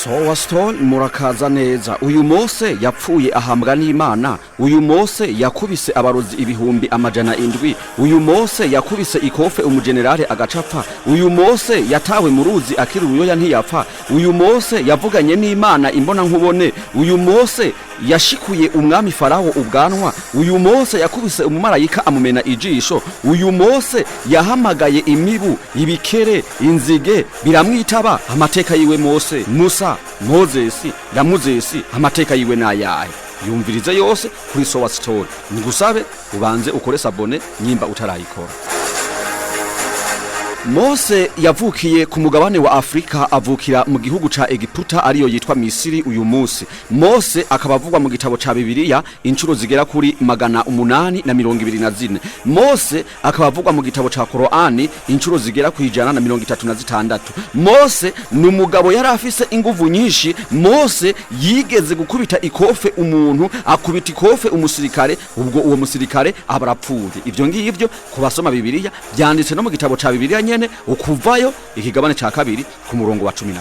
Sowaston murakaza neza. Uyu Mose yapfuye ahambwa n'Imana. Uyu Mose yakubise abarozi ibihumbi amajana indwi. Uyu Mose yakubise ikofe umugenerale agacapfa. Uyu Mose yatawe mu ruzi akiri uruyoya ntiyapfa. Uyu Mose yavuganye n'Imana imbona nkubone. Uyu Mose yashikuye umwami Farawo ubwanwa. Uyu Mose yakubise umumarayika amumena ijisho. Uyu Mose yahamagaye imibu, ibikere, inzige biramwitaba. Amateka yiwe Mose, Musa, Mozesi, Muzesi, amateka yiwe nayahe. Yumvirize yose kuri Sowaston. Ngusabe ubanze ukore sabone nyimba utarayikora. Mose yavukiye ku mugabane wa Afrika, avukira mu gihugu ca Egiputa ariyo yitwa Misiri uyu munsi. Mose akabavugwa mu gitabo ca Bibiliya incuro zigera kuri 824. Mose akabavugwa mu gitabo ca Korani incuro zigera ku 136. Mose numugabo yari afise inguvu nyinshi. Mose yigeze gukubita ikofe umuntu, akubita ikofe umusirikare, ubwo uwo musirikare abarapfuye. Ivyo ngivyo kubasoma Bibiliya byanditse no mu gitabo ca Bibiliya ukuvayo ikigabane ca kabiri ku murongo wa 12.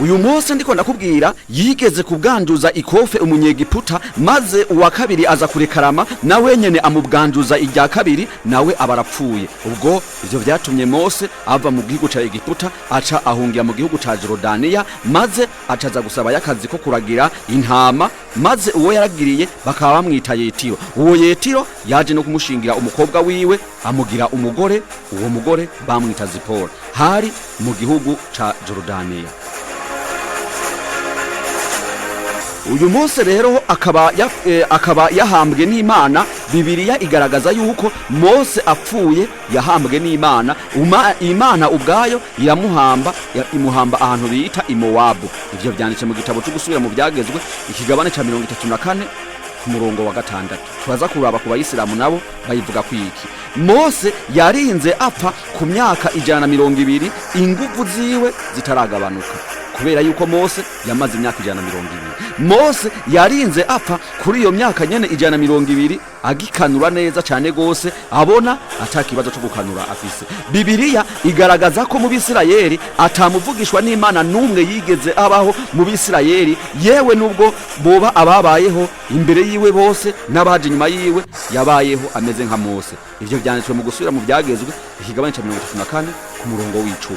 Uyu Mose ndiko ndakubwira yigeze kubwanduza ikofe umunyegiputa, maze uwa kabiri aza kurekarama nawe nyene amubwanduza irya kabiri, nawe abarapfuye. Ubwo ivyo byatumye Mose ava mu gihugu ca Egiputa aca ahungira mu gihugu ca Jordania, maze acaza gusaba yakazi ko kuragira intama, maze uwo yaragiriye bakaba bamwita Yetiro. Uwo Yetiro yaje no kumushingira umukobwa wiwe amugira umugore. Uwo mugore bamwita Zipora, hari mu gihugu ca Jordania. Uyu Mose rero akaba yahambwe n'Imana. Bibiliya igaragaza yuko Mose apfuye yahambwe n'Imana. Imana ubwayo imuhamba ahantu bita Imowabu. Ivyo byanditse mu gitabo cyo gusubira mu byagezwe ikigabane ca 34 ku murongo wa 6. Twaza kuraba ku bayisilamu nabo bayivuga kwiki. Mose yarinze apfa ku myaka 120 inguvu ziwe zitaragabanuka, kubera yuko Mose yamaze imyaka 120. Mose yarinze apfa kuri iyo myaka nyene 120 agikanura neza cyane gose, abona atakibazo cyo gukanura afise. Bibiliya igaragaza ko mu Bisirayeli atamuvugishwa n'Imana numwe yigeze abaho mu Bisirayeli, yewe nubwo boba ababayeho imbere yiwe bose n'abaje nyuma yiwe yabayeho ameze nka Mose. Ivyo byanditswe mu gusubira mu byagezwe ikigabane ca 34 ku murongo w'10.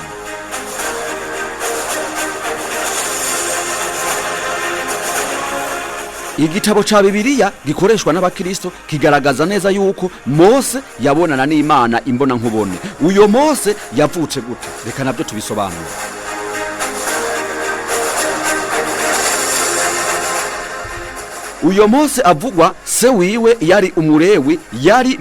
Igitabo ca Bibiliya gikoreshwa n'abakristo kigaragaza neza yuko Mose yabonana n'Imana imbona nkubone. Uyo Mose yavutse gute? Reka nabyo tubisobanura. Uyo Mose avugwa se wiwe yari umurewi, yari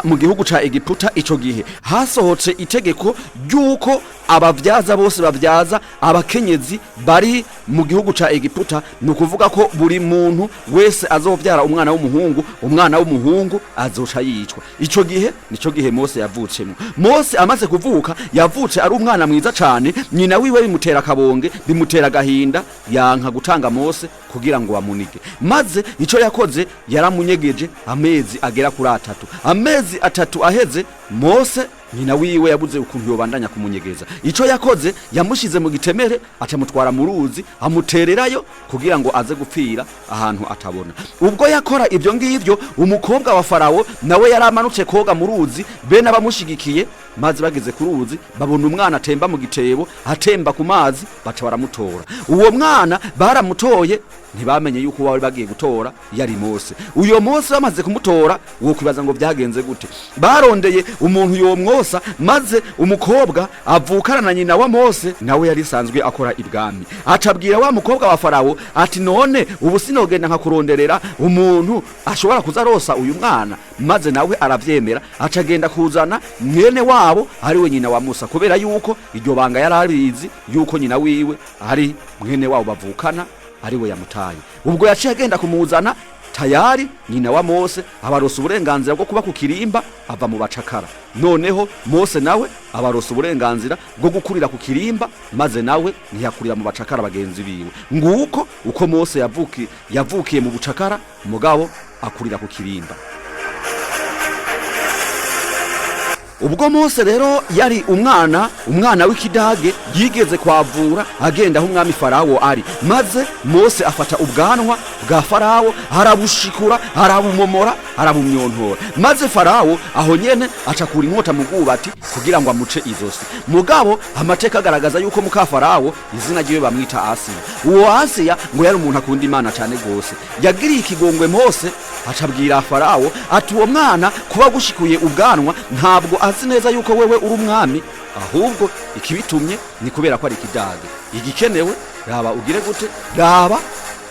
mu gihugu ca Egiputa. Ico gihe hasohotse itegeko ryuko abavyaza bose bavyaza abakenyezi bari mu gihugu ca Egiputa. Nukuvuga ko buri muntu wese azovyara umwana w'umuhungu azoca yicwa. Ico gihe nico gihe Mose yavutsemo. Mose amaze kuvuka yavutse ari umwana mwiza cane. Nyina wiwe bimutera kabonge, bimutera gahinda, yanka gutanga Mose kugira ngo bamunige. Maze ico yakoze yaramunyegeje amezi agera kuri 3. Amezi 3 aheze, Mose nyina wiwe yabuze ukuntu yobandanya kumunyegeza. Ico yakoze yamushize mu gitemere, acamutwara mu ruzi, amutererayo kugira ngo aze gupfira ahantu atabona. Ubwo yakora ivyo ngivyo, umukobwa wa Farawo nawe yaramanutse koga mu ruzi, bene abamushigikiye. Maze bageze ku ruzi babona umwana atemba mu gitebo, atemba ku mazi, baca baramutora. Uwo mwana baramutoye, ntibamenye yuko wari bagiye gutora yari Mose. Uyo Mose bamaze kumutora, uwo kwibaza ngo byagenze gute. Barondeye umuntu yomwosa, maze umukobwa avukana na nyina wa Mose nawe yari sanzwe akora ibwami. Acabwira wa mukobwa wa Farawo ati none ubu sinogenda nka kuronderera umuntu ashobora kuzarosa uyu mwana. Maze nawe aravyemera, acagenda kuzana mwene wabo ari we nyina wa Musa, kubera yuko iryo banga yararizi yuko nyina wiwe ari mwene wabo bavukana ari we yamutaye. Ubwo yaciye agenda kumuzana, tayari nyina wa Mose abarosa uburenganzira bwo kuba ku kirimba, ava mu bacakara. Noneho Mose nawe abarosa uburenganzira bwo gukurira ku kirimba, maze nawe ntiyakurira mu bacakara bagenzi biwe. Nguko uko Mose yavukiye mu bucakara, mugabo akurira ku kirimba. ubwo Mose rero yari umwana w'ikidage yigeze kwavura agenda aho umwami Farawo ari, maze Mose afata ubwanwa bwa Farawo arabushikura arabumomora arabumyontora, maze Farawo aho nyene acakura inkota mu bwubati kugira ngo amuce izosi. Mugabo amateka agaragaza yuko muka Farawo izina ryiwe bamwita Asiya. Uwo Asiya ngo yari umuntu akunda Imana cyane gose, yagiriye ikigongwe Mose acabwira Farawo ati uwo mwana kuba gushikuye ubwanwa ntabwo azi neza yuko wewe uri umwami, ahubwo ikibitumye ni kubera ko ari ikidage. Igikenewe raba ugire gute, raba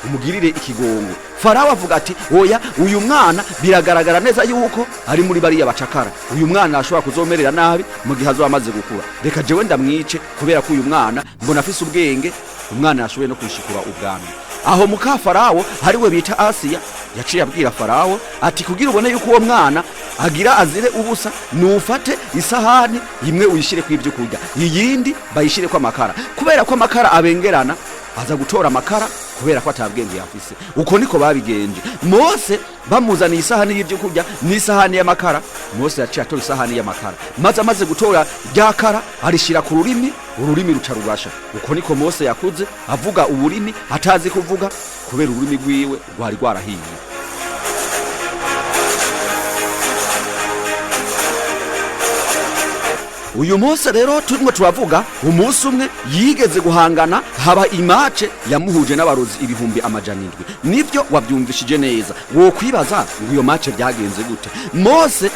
umugirire ikigongwe. Farawo avuga ati oya, uyu mwana biragaragara neza yuko ari muri bariya bacakara, uyu mwana ashobora kuzomerera nabi mu gihe azoba amaze gukura, reka jewe ndamwice kubera ko uyu mwana mbona afise ubwenge, umwana yashoboye no kwishikura ubwanwa. Aho muka Farawo hari we bita Asiya yaciye abwira Farawo ati kugira ubone yuko uwo mwana agira azire ubusa, nufate isahani imwe uyishire ku ibyo kurya, iyindi bayishire kwa makara, kubera ko amakara abengerana aza gutora amakara kubera ko atabwenge yafise. Uko niko babigenje. Mose bamuzaniye isahani y'ibyo kurya n'isahani y'amakara, Mose yaciye atora isahani y'amakara, maze amaze gutora ryakara arishira ku rurimi, ururimi ruca rubasha. Uko niko Mose yakuze avuga ururimi atazi kuvuga kubera ururimi rwiwe rwari rwarahiye. Uyu Mose rero turimo turavuga umunsi umwe yigeze guhangana, haba imace yamuhuje n'abarozi 700. Nivyo wabyumvishije neza, wo kwibaza ngo iyo mace byagenze gute. Mose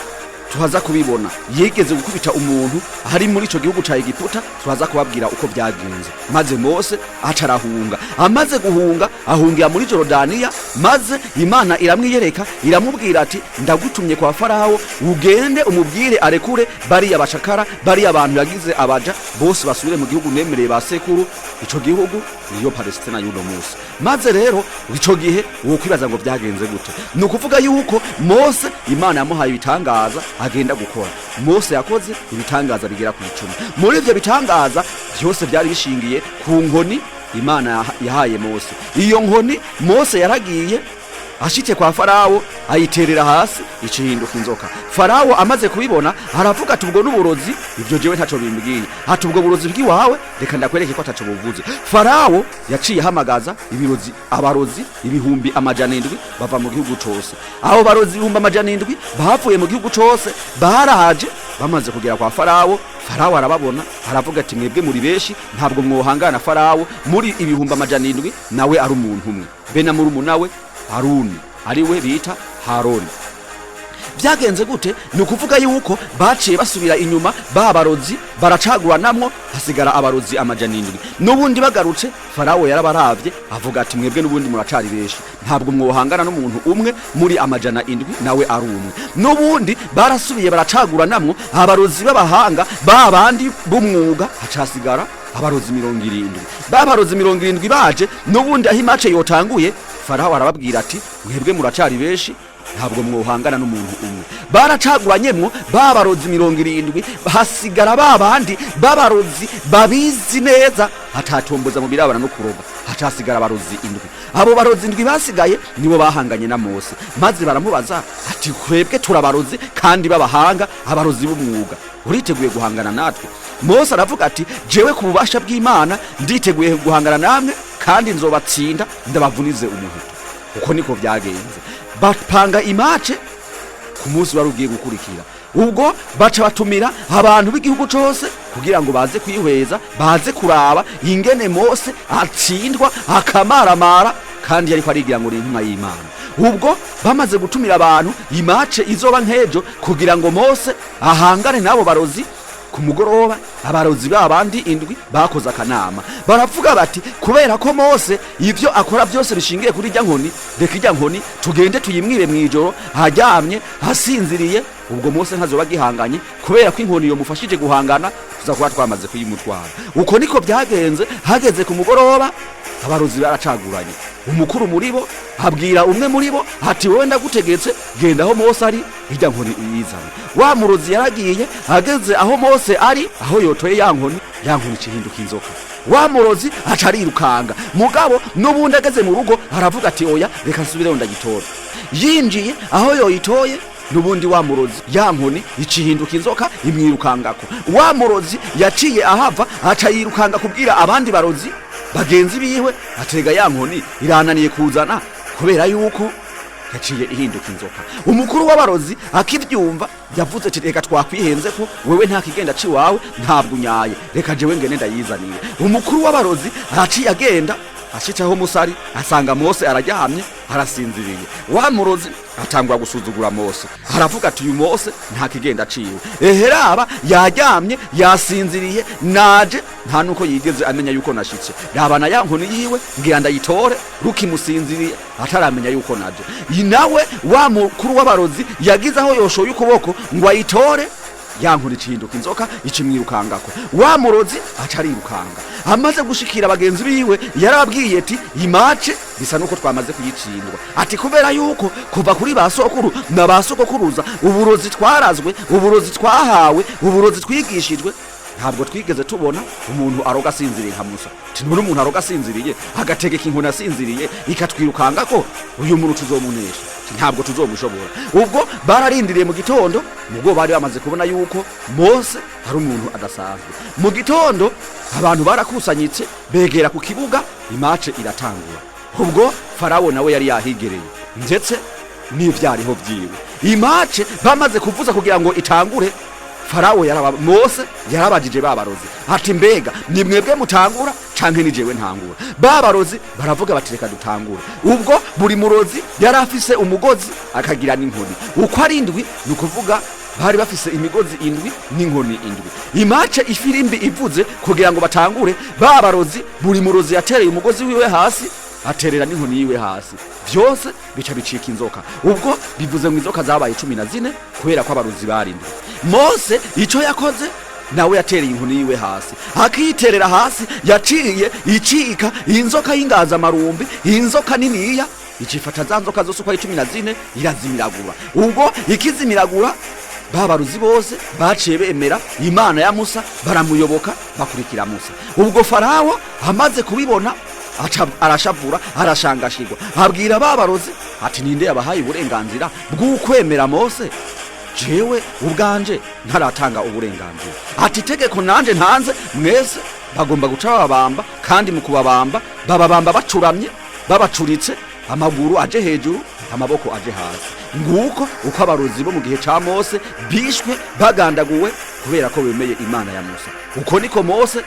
tuhaza kubibona yigeze gukubita umuntu hari muri ico gihugu ca Egiputa, tuhaza kubabwira uko byagenze. Maze Mose acarahunga, amaze guhunga ahungira muri Jorodaniya, maze Imana iramwiyereka iramubwira ati ndagutumye kwa Farawo, ugende umubwire arekure bariya bacakara, bariya abantu yagize abaja bose basubire mu gihugu nemereye ba sekuru. Ico gihugu niyo Palestina y'uno Mose. Maze rero ico gihe wo kwibaza ngo byagenze gute, nukuvuga yuko Mose Imana yamuhaye ibitangaza agenda gukora. Mose yakoze ibitangaza bigera ku 10. Muri ivyo bitangaza byose byari bishingiye ku nkoni Imana yahaye Mose. Iyo nkoni Mose yaragiye ashitse kwa Farawo ayiterera hasi icinduka inzoka. Farawo amaze kubibona aravuga ati ubwo n'uburozi, ibyo jewe ntaco bimbwiye, ati ubwo burozi bw'iwawe reka ndakwereke ko ataco buvuze. Farawo yaciye hamagaza abarozi 700 bava mu gihugu cose. Aho barozi 700 bavuye mu gihugu cose baraje, bamaze kugera kwa Farawo. Farawo arababona aravuga ati mwebwe muri beshi ntabwo mwohangana Farawo, muri 700 nawe ari umuntu umwe, bena muri umunawe Haruni ariwe bita Haroni. Byagenze gute? Ni ukuvuga yuko baciye basubira inyuma, babarozi baracaguranamwo, hasigara abarozi 700. Nubundi bagarutse Farawo yarabaravye avuga ati mwebwe nubundi muracari beshi, ntabwo mwohangana n'umuntu umwe muri 700 nawe ari umwe. Nubundi barasubiye baracaguranamwo abarozi b'abahanga babandi b'umwuga, hacasigara abarozi 70. Babarozi 70 baje, nubundi aho imace yotanguye Farawo arababwira ati mwebwe muracari beshi, ntabwo mwohangana n'umuntu umwe. Baracaguranyemwo babarozi 70, hasigara babandi babarozi babizi neza, hatatomboza mu birabana no kuroga, hacasigara abarozi 7. Abo barozi 7 basigaye nibo bahanganye na Mose, maze baramubaza ati kwebwe turabarozi kandi babahanga, abarozi b'umwuga, uriteguye guhangana natwe? Mose aravuga ati jewe ku bubasha bw'Imana nditeguye guhangana namwe kandi nzobatsinda ndabavunize umuheto. Uko niko byagenze. Bapanga imace ku munsi wari ugiye gukurikira, ubwo baca batumira abantu b'igihugu cose kugira ngo baze kwihweza, baze kuraba ingene Mose atsindwa akamaramara, kandi yariko arigira ngo ni intumwa y'Imana. Ubwo bamaze gutumira abantu imace izoba nkejo kugira ngo Mose ahangane nabo barozi. Ku mugoroba abarozi babandi 7 bakoze akanama, baravuga bati kubera ko Mose ivyo akora byose bishingiye kuri rya nkoni, reka irya nkoni tugende tuyimwibe mwijoro hajyamye hasinziriye. Ubwo Mose ntazoba gihanganye kubera ko inkoni yo mufashije guhangana, tuzakuba twamaze kuyimutwara. Uko niko byagenze. Hageze ku mugoroba abarozi baracaguranye, umukuru muri bo abwira umwe muri bo ati wowe ndagutegetse genda aho Mose ari, irya nkoni uyizana. Wa murozi yaragiye, ageze aho Mose ari, aho yotoye ya nkoni cihinduka inzoka. Wa murozi acarirukanga, mugabo nubundi ageze mu rugo aravuga ati oya reka nsubire ndagitora. Yinjiye aho yoyitoye n'ubundi wa murozi ya nkoni icihinduka inzoka imwirukangako. Wa murozi yaciye ahava aca yirukanga kubwira abandi barozi bagenzi biwe atega ya nkoni irananiye kuzana kubera yuko yaciye ihinduka inzoka. Umukuru w'abarozi akivyumva yavuze ati reka twakwihenze ko wewe nta kigenda ci wawe ntabwo unyaye, reka jewe ngene ndayizaniye. Umukuru w'abarozi aciye agenda ashitseho Musari asanga Mose araryamye arasinziriye. Wa murozi atangwa gusuzugura Mose, aravuga ati uyu Mose nta kigenda ciwe, eheraba yaryamye yasinziriye naje nta nuko yigeze amenya yuko nashitse, rabana ya nkoni yiwe ngira ndayitore rukimusinziriye ataramenya yuko naje. Inawe wa mukuru w'abarozi yagize aho yoshoye ukuboko ngo ayitore ya nkoni icinduka inzoka icimwirukangako. Wa murozi acarirukanga, amaze gushikira bagenzi biwe yarababwiye ati imace bisa nuko twamaze kuyicindwa, ati kubera yuko kuva kuri basokuru na basokokuruza uburozi twarazwe, uburozi twahawe, uburozi twigishijwe, ntabwo twigeze tubona umuntu aroga asinziriye nka Musa. Tinuri umuntu aroga asinziriye agategeka inkoni asinziriye ikatwirukanga ko uyu muntu tuzomunesha, ntabwo tuzomushobora. Ubwo bararindiriye mu gitondo, mubwo bari bamaze kubona yuko Mose ari umuntu adasanzwe. Mu gitondo abantu barakusanyitse begera ku kibuga, imace iratangura. Ubwo Farawo nawe yari yahigereye ndetse n'ivyariho vyiwe. Imace bamaze kuvuza kugira ngo itangure, Farawo Mose yarabajije babarozi ati mbega ni mwebwe mutangura canke ni jewe ntangura? Babarozi baravuga bati reka dutangura. Ubwo buri murozi yarafise umugozi akagira n'inkoni uko ari indwi, nukuvuga bari bafise imigozi indwi n'inkoni indwi. Imace ifirimbi ivuze kugira ngo batangure, babarozi buri murozi yatereye umugozi wiwe hasi aterera n'inkoni yiwe hasi, vyose bica bicika inzoka. Ubwo bivuze ngo inzoka zabaye 14 kubera ko abarozi barindwi. Mose ico yakoze nawe yatereye inkoni yiwe hasi, akiterera hasi yaciye icika inzoka y'ingaza marumbi, inzoka niniya icifata za nzoka zose uko ari 14 irazimiragura. Ubwo ikizimiragura babaruzi bose baciye bemera Imana ya Musa, baramuyoboka bakurikira Musa. Ubwo Farawo amaze kubibona arashavura arashangashirwa, abwira babarozi ati ninde yabahaye uburenganzira bw'ukwemera Mose? Jewe ubwanje ntaratanga uburenganzira. Ati tegeko nanje ntanze, mwese bagomba guca babamba, kandi mu kubabamba bababamba bacuramye, babacuritse, amaguru aje hejuru amaboko aje hasi. Nguko uko abarozi bo mu gihe ca Mose bishwe bagandaguwe kubera ko bemeye Imana ya Musa. Uko niko Mose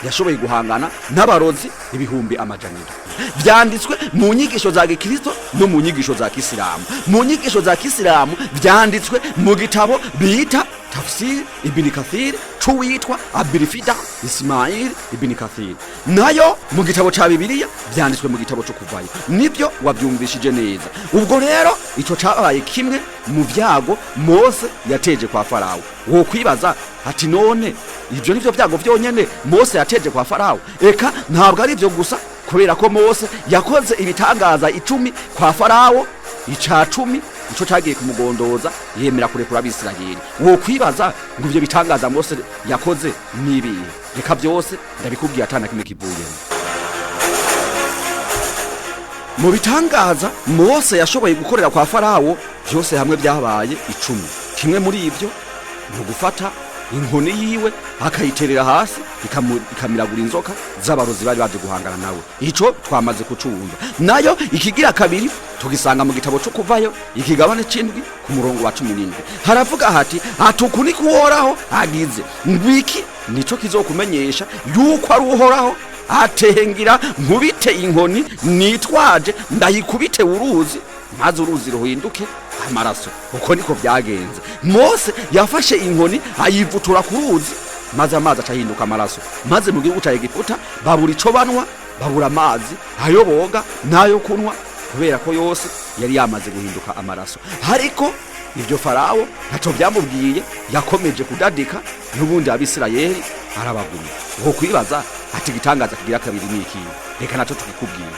yashoboye guhangana n'abarozi ibihumbi amajanira. Vyanditswe mu nyigisho za Gikristo no mu nyigisho za Kisilamu. Mu nyigisho za Kisilamu vyanditswe mu gitabo bita Tafsir Ibn Kathir c'uwitwa Abirfida Ismail Ibn Kathir. Nayo mu gitabo ca Bibiliya vyanditswe mu gitabo cyo Kuvayo. Nibyo wavyumvishije neza. Ubwo rero ico cabaye kimwe mu vyago Mose yateje kwa Farawo. Wo kwibaza ati none ivyo nivyo vyago vyonyene Mose yateje kwa Farawo? Eka ntabwo ari ivyo gusa, kubera ko Mose yakoze ibitangaza 10 kwa Farawo, ica 10 ico cagiye kumugondoza yemera kurekura Abisirayeli. Wo kwibaza ngo ivyo bitangaza Mose yakoze nibiye? Reka byose ndabikubwiye atana kimwe kivuye. Mu bitangaza Mose yashoboye gukorera kwa Farawo byose hamwe byabaye 10. Kimwe muri ivyo ni gufata inkoni yiwe akayiterera hasi ikamiragura inzoka z'abarozi bari baje guhangana nawe. Ico twamaze kucumva. Nayo ikigira kabiri tugisanga mu gitabo cyo Kuvayo ikigabane c'indwi ku murongo wa 17. Haravuga hati atukuni kuhoraho agize ngwiki nico kizokumenyesha yuko ari uhoraho, atengira nkubite inkoni nitwaje ndayikubite uruzi maze uruzi ruhinduke amaraso. Uko niko byagenze. Mose yafashe inkoni ayivutura ku ruzi maze amazi acahinduka amaraso. Maze mu gihugu ca Egiputa babura ico banwa, babura amazi ayo boga nayo kunwa, kubera ko yose yari yamaze guhinduka amaraso. Hariko ivyo Farawo ntaco byamubwiye, yakomeje kudadika n'ubundi Abisirayeli arabagumya. Uko kwibaza ati gitangaza kigira kabiri niki? Reka naco tukikubwiye.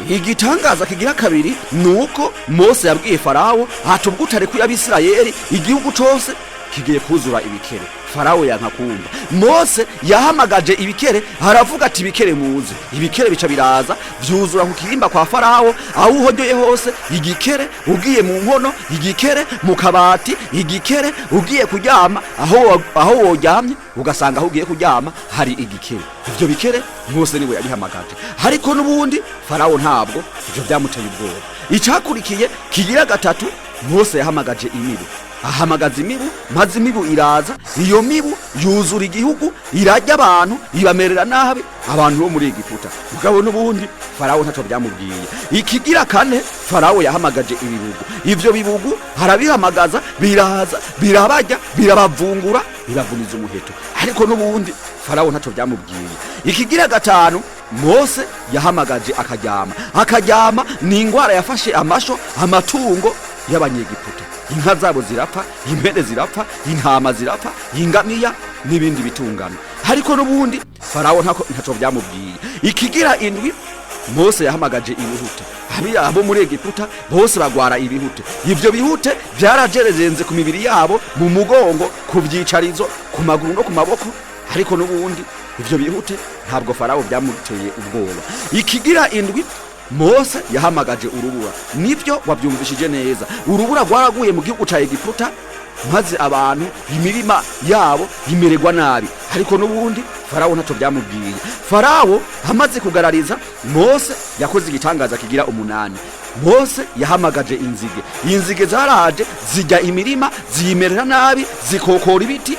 Igitangaza kigira kabiri nuko Mose yabwiye Farawo ati ubwo utare ku Abisirayeli igihugu cose kigiye kuzura ibikere. Farawo yanka kumva. Mose yahamagaje ibikere, haravuga ati ibikere muze. Ibikere bica biraza vyuzura ku kirimba kwa Farawo, aho uhonyoye hose igikere, ugiye mu nkono igikere, mu kabati igikere, ugiye kuryama aho woryamye ugasanga aho ugiye kuryama hari igikere. Ivyo bikere Mose niwe yabihamagaje. Ariko nubundi Farawo ntabwo ivyo byamuteye ubwoba. Icakurikiye kigira gatatu, Mose yahamagaje imibu. Ahamagaza imibu, maze imibu iraza, iyo mibu yuzura igihugu, irajya abantu, ibamerera nabi abantu bo muri Egiputa. Mugabo nubundi Farawo ntaco byamubwiye. Ikigira kane, Farawo yahamagaje ibibugu. Ivyo bibugu harabihamagaza, biraza, birabajya, birabavungura, birabuniza umuheto. Ariko nubundi Farawo ntaco byamubwiye. Ikigira gatanu, Mose yahamagaje akaryama. Akaryama ni ingwara yafashe amasho, amatungo y'Abanyegiputa. Inka zabo zirapfa, impene zirapfa, intama zirapfa, ingamiya n'ibindi bitungano. Ariko nubundi Farawo ntaco byamubwiye. Ikigira indwi, Mose yahamagaje ibihute. Abo muri Egiputa bose bagwara ibihute. Ivyo bihute byarajerezenze ku mibiri yabo, mu mugongo, ku vyicarizo, ku maguru no ku maboko. Ariko nubundi ivyo bihute ntabwo Farawo byamuteye ubwoba. Ikigira indwi, Mose yahamagaje urubura. Nivyo wabyumvishije neza. Urubura rwaraguye mu gihugu ca Egiputa, maze abantu imirima yabo imererwa nabi. Ariko nubundi Farawo ntaco byamubwiye. Farawo hamaze kugarariza, Mose yakoze igitangaza kigira 8. Mose yahamagaje inzige. Inzige zaraje zijya imirima, zimerera nabi, zikokora ibiti.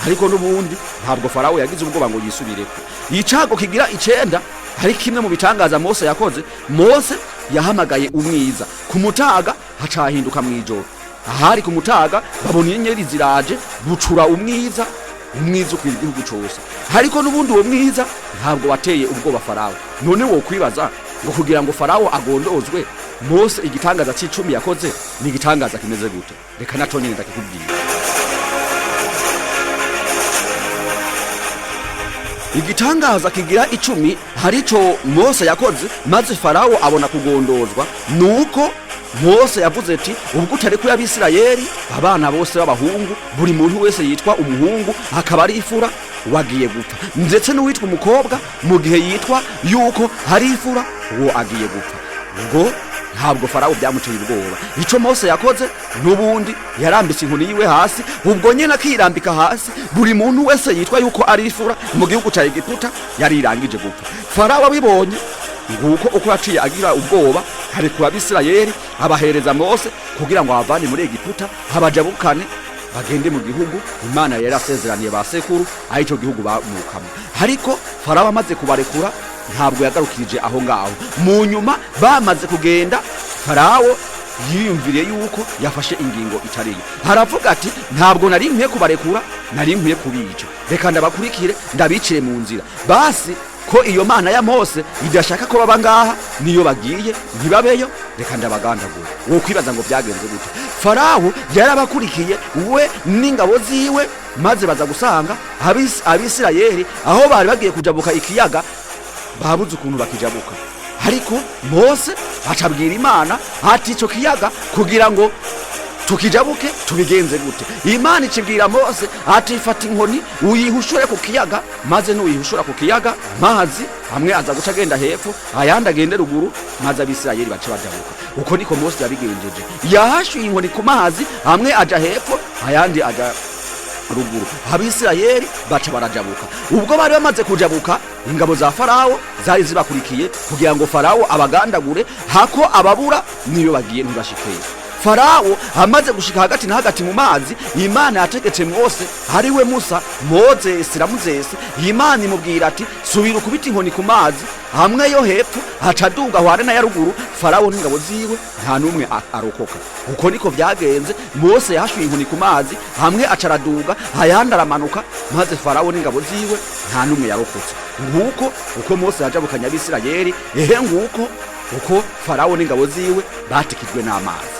Ariko nubundi ntabwo Farawo yagize ubwoba ngo yisubireko. Icago kigira 9, hari kimwe mu bitangaza Mose yakoze. Mose yahamagaye umwiza. Ku mutaga hacahinduka mwijoro. Ahari ku mutaga babona inyenyeri ziraje, bucura umwiza ukwira igihugu cose. Ariko nubundi uwo mwiza ntabwo wateye ubwoba Farawo. None wo kwibaza ngo kugira ngo Farawo agondozwe, Mose igitangaza c'icumi yakoze ni igitangaza kimeze gute? Reka naco nyine ndakikubwira. Igitangaza kigira 10 harico Mose yakoze, maze Farawo abona kugondozwa. Nuko Mose yavuze ati ubwo utari ku y'Abisirayeli, abana bose b'abahungu, buri muntu wese yitwa umuhungu akaba ari ifura, wagiye gupfa. Ndetse n'uwitwa umukobwa mu gihe yitwa yuko hari ifura, uwo agiye gupfa. Ubwo ntabwo Farawo byamuteye ubwoba. Ico Mose yakoze nubundi yarambitse inkoni yiwe hasi, ubwo nyene akirambika hasi, buri muntu wese yitwa yuko ari ifura mu gihugu ca Egiputa yarirangije gupfa. Farawo abibonye nguko uko yaciye agira ubwoba, hari ku Abisirayeli abahereza Mose kugira ngo abavane muri Egiputa, habajabukane bagende mu gihugu Imana yari asezeraniye ba sekuru, arico gihugu bamukamo. Ariko Farawo amaze kubarekura ntabwo yagarukirije aho ngaho. Mu nyuma bamaze kugenda, Farawo yiyumviriye yuko yafashe ingingo itariyo. Haravuga ati ntabwo nari nkwiye kubarekura, nari nkwiye kubica. Reka ndabakurikire ndabicire mu nzira. Basi ko iyo Mana ya Mose idashaka ko baba ngaha, niyo bagiye ntibabeyo, reka ndabagandagura. Wo kwibaza ngo byagenze gute? Farawo yarabakurikiye we n'ingabo ziwe, maze baza gusanga Abisirayeli aho bari bagiye kujabuka ikiyaga, babuze ukuntu bakijabuka. Ariko Mose acabwira Imana ati ico kiyaga kugira ngo tukijabuke tubigenze gute? Imana icibwira Mose ati fata inkoni uyihushure ku kiyaga, maze n'uyihushura ku kiyaga, mazi hamwe aza guca agenda hepfo, ayandi agende ruguru, maze Abisirayeli baca bajabuka. Uko niko Mose yabigenjeje. Yahashuye inkoni ku mazi, hamwe aja hepfo, ayandi aja ruguru. Abisirayeli baca barajabuka. Ubwo bari bamaze kujabuka, ingabo za Farawo zari zibakurikiye kugira ngo Farawo abagandagure, hako ababura niyo bagiye ntibashikeye. Farawo amaze gushika hagati na hagati mu mazi, Imana yategetse Mose hariwe Musa, Moses Ramuzesi. Imana imubwira ati subira ukubita inkoni ku mazi, hamwe yo hepfo hacaduga hware na ya ruguru. Farawo n'ingabo ziwe nta numwe arokoka. Uko niko byagenze. Mose yahashuye inkoni ku mazi, hamwe acaraduga, ayandi aramanuka, maze Farawo n'ingabo ziwe nta numwe yarokotse. Nguko uko Mose yajabukanya Abisirayeli, nguko uko Farawo n'ingabo ziwe batikijwe n'amazi.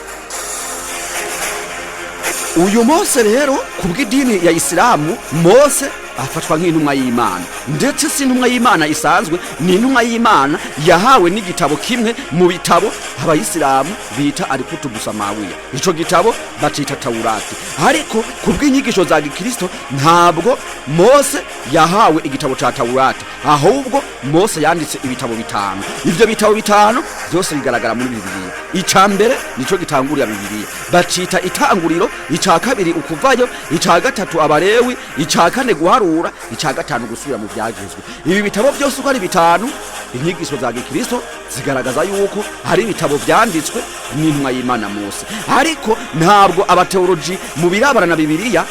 Uyu Mose rero kubw'idini ya Islamu, Mose afatwa nk'intumwa y'Imana. ndetse si intumwa y'Imana isanzwe, ni intumwa y'Imana yahawe n'igitabo kimwe mu bitabo abayisilamu bita Al-Kutubu Samawiya. Ico gitabo bacita Taurati. Ariko kubw'inyigisho za Gikristo ntabwo Mose yahawe igitabo ca Taurati, ahubwo Mose yanditse ibitabo bitanu. Ivyo bitabo bitanu byose bigaragara muri Bibiliya. Ica mbere nico gitangurira Bibiliya, bacita Itanguriro, ica kabiri Ukuvayo, ica gatatu Abalewi, ica kane Guharura, ica gatanu Gusubira mu Vyagezwe. Ibi bitabo byose uko ari bitanu, inyigisho za Gikristo zigaragaza yuko hari ibitabo vyanditswe n'intumwa y'Imana Mose. Ariko ntabwo abateoloji mu birabana na Bibiliya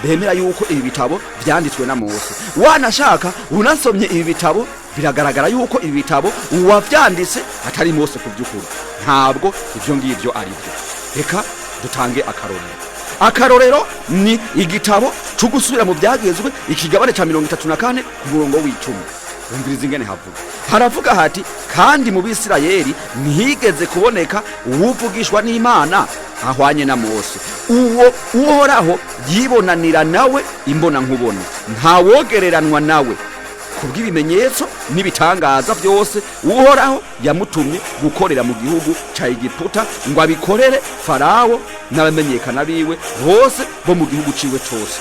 bemera yuko ibi bitabo vyanditswe na Mose. Wanashaka unasomye ibi bitabo biragaragara yuko ibi bitabo uwavyanditse atari Mose ku by'ukuri. Ntabwo ivyo ngivyo ari byo. Reka dutange akarorero ni igitabo cyo gusubira mu Vyagezwe ikigabane ca 34 ku murongo w'icumi. Umviriza ingene havuga. Haravuga hati kandi mu Bisirayeli ntihigeze kuboneka uwuvugishwa n'Imana ahwanye na Mose. Uwo uhoraho yibonanira nawe imbona nkubona, ntawogereranwa nawe. Kubw'ibimenyetso n'ibitangaza byose uhoraho yamutumye gukorera mu gihugu ca Egiputa ngo abikorere Farawo n'abamenyekana biwe bose bo mu gihugu ciwe cose.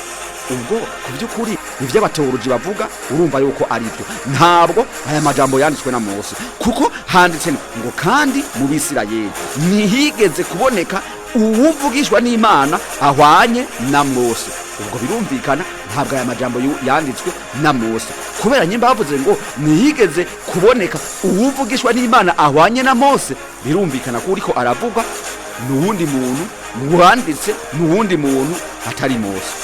Ubwo kubyukuri ivyo abateoloji bavuga urumva yuko ari byo. Ntabwo aya majambo yanditswe na Mose, kuko handitse ngo kandi mu Bisirayeli ntihigeze kuboneka uwuvugishwa n'Imana ahwanye na Mose. Ubwo birumvikana ntabwo aya majambo yanditswe na Mose, kubera nyimba bavuze ngo ntihigeze kuboneka uwuvugishwa n'Imana ahwanye na Mose, birumvikana ko uriko aravuga n'uwundi muntu wanditse n'uwundi muntu atari Mose.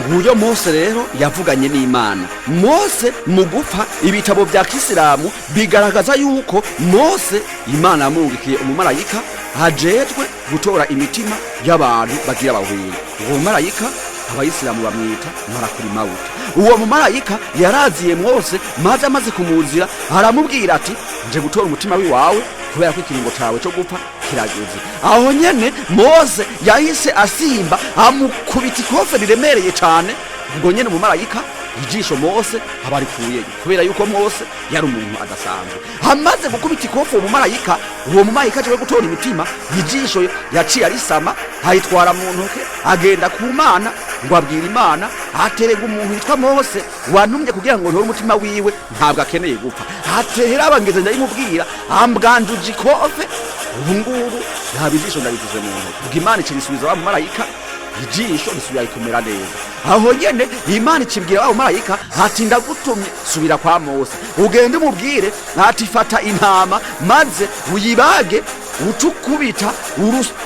Nguyo Mose rero yavuganye n'Imana. Mose mu gupfa ibitabo vya Kisilamu bigaragaza yuko Mose Imana yamurungikiye umumarayika ajejwe gutora imitima y'abantu bagira bahwere. Uwo mumarayika abayisilamu bamwita Malakul Maut. Uwo mumarayika yaraziye Mose, maze amaze kumuzira aramubwira ati nje gutora umutima wiwawe kubera ko ikiringo cawe cyo gupfa kirageze. Aho nyene Mose yahise asimba amukubita ikofe riremereye cyane. Ubwo nyene umumarayika ijisho Mose abarikuye, kubera yuko Mose yari umuntu adasanzwe. Hamaze gukubita ikofe umumarayika, uwo mumarayika aje gutora imitima, ijisho yaciye arisama ayitwara mu ntoke agenda ku Mana ngo abwira Imana aterega umuntu yitwa Mose wantumye kugira ngo ntore umutima wiwe, ntabwo akeneye gupfa. Atehera abangeze ndayimubwira ambwanduje ikofe. Ubu ngubu ntabijisho ndabivuze mu ntoke. Ubwo Imana ikirisubiza wa mumarayika, ijisho risubira kumera neza. Aho nyene Imana ikibwira wa mumarayika ati ndagutumye subira kwa Mose, ugende umubwire ati fata intama maze uyibage ucukubita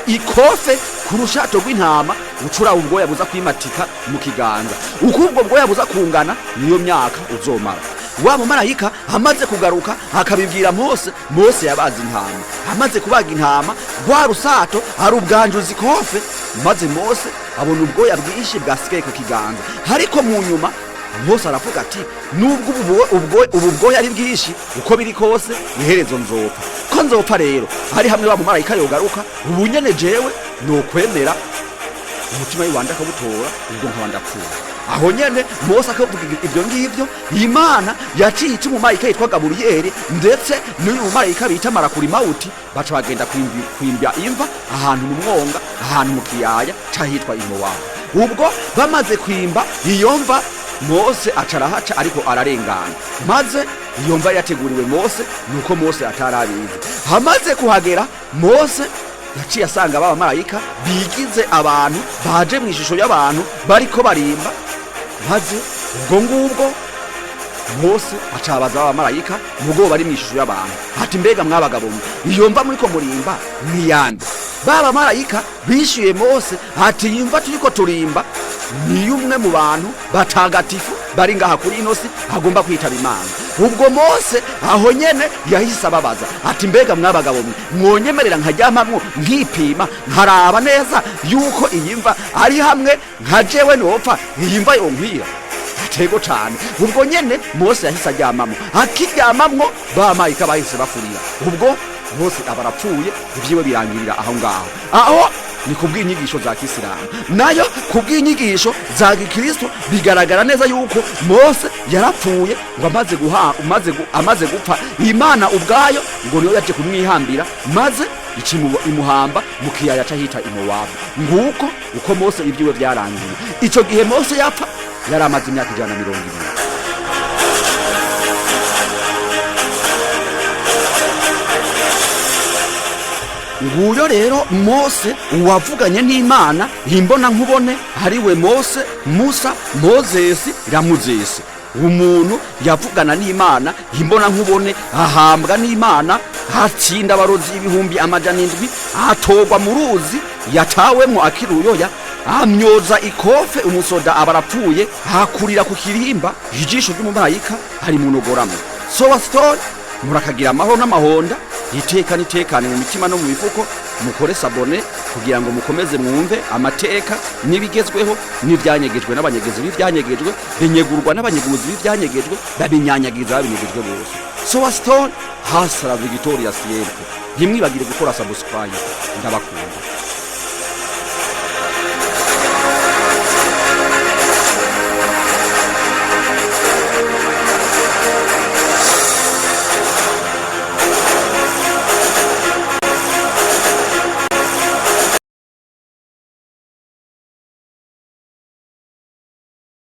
ikofe ku rushato rw'intama, ucura ubwoya buza kwimatika mu kiganza. Uko ubwo bwoya buza kungana niyo myaka uzomara. Wa mumarayika amaze kugaruka akabibwira Mose. Mose yabaza intama, amaze kubaga intama rwa rusato ari ubwanjuza ikofe, maze Mose abona ubwoya bwinshi bwasigaye ku kiganza. Ariko mu nyuma Mose aravuga ati nubwo ubu bwoya ari bwinshi uko biri kose iherezo nzopfa. Ko nzopfa rero hari hamwe wa mumarayika yogaruka, ubu nyene jewe no kwemera umutima w'iwanda akabutora, ubwo nkabanda pfuye. Aho nyene Mose akavuga ibyo ngivyo, Imana yaciye umumarayika yitwa Gaburiyeli ndetse n'uyu mumarayika bita Malakul Maut baca bagenda kwimbya imva ahantu mu mwonga, ahantu mu kiyaya cahitwa Imowabu. Ubwo bamaze kwimba iyo mva Mose acarahaca ariko ararengana, maze iyo mva yateguriwe Mose nuko Mose atarabizi. Hamaze kuhagera Mose yaciye asanga baba marayika bigize abantu baje mu ishusho y'abantu bariko barimba, maze ubwo ngubwo Mose acabaza baba marayika mugo bari mu ishusho y'abantu ati mbega mwabagabo iyo mva muri ko murimba ni yande? Baba marayika bishyuye Mose ati yimva turiko turimba ni umwe mu bantu batagatifu bari ngaha kuri inosi agomba kwitaba Imana. Ubwo Mose aho nyene yahise ababaza ati mbega mwabagabo mwonyemerera nkajyamamwo nkipima nkaraba neza yuko iyimva ari hamwe nka jewe nopfa iyimva yonkwira? Atego cyane. Ubwo nyene Mose yahise ajyamamwo, akiryamamwo bamarayika bahise bafurira. Ubwo Mose abarapfuye, ivyiwe birangirira aho ngaho. Aho ni kubw'inyigisho za kisilamu, nayo kubw'inyigisho za gikristo bigaragara neza yuko Mose yarapfuye ngo amaze gupfa Imana ubwayo ngo niyo yaje kumwihambira maze imuhamba mu kiyaya c'ahita Imowabu. Nguko uko Mose ibyiwe byarangiye. Ico gihe Mose yapfa yari amaze imyaka 120. Nguyo rero Mose uwavuganye n'Imana himbona nkubone hariwe Mose, Musa, Mozesi, Ramuzesi. Umuntu yavugana n'Imana himbona nkubone ahambwa n'Imana, hatsinda abarozi 700 atogwa mu ruzi yatawemwo akiruyoya, amyoza ikofe umusoda abarapfuye, hakurira ku kirimba ijisho ry'umumarayika hari munogoramo. Sowa story murakagira amahoro n'amahonda, itekane mu mitima no mu bifuko, mukore sabone kugira ngo mukomeze mwumve amateka nibigezweho n'ivyanyegejwe n'abanyegezi b'ivyanyegejwe, binyegurwa n'abanyeguzi b'ivyanyegejwe, babinyanyagiza babinyegejwe bose. Sowa story hasara Victoria Siempre. Ntimwibagire gukora subscribe. Ndabakunda.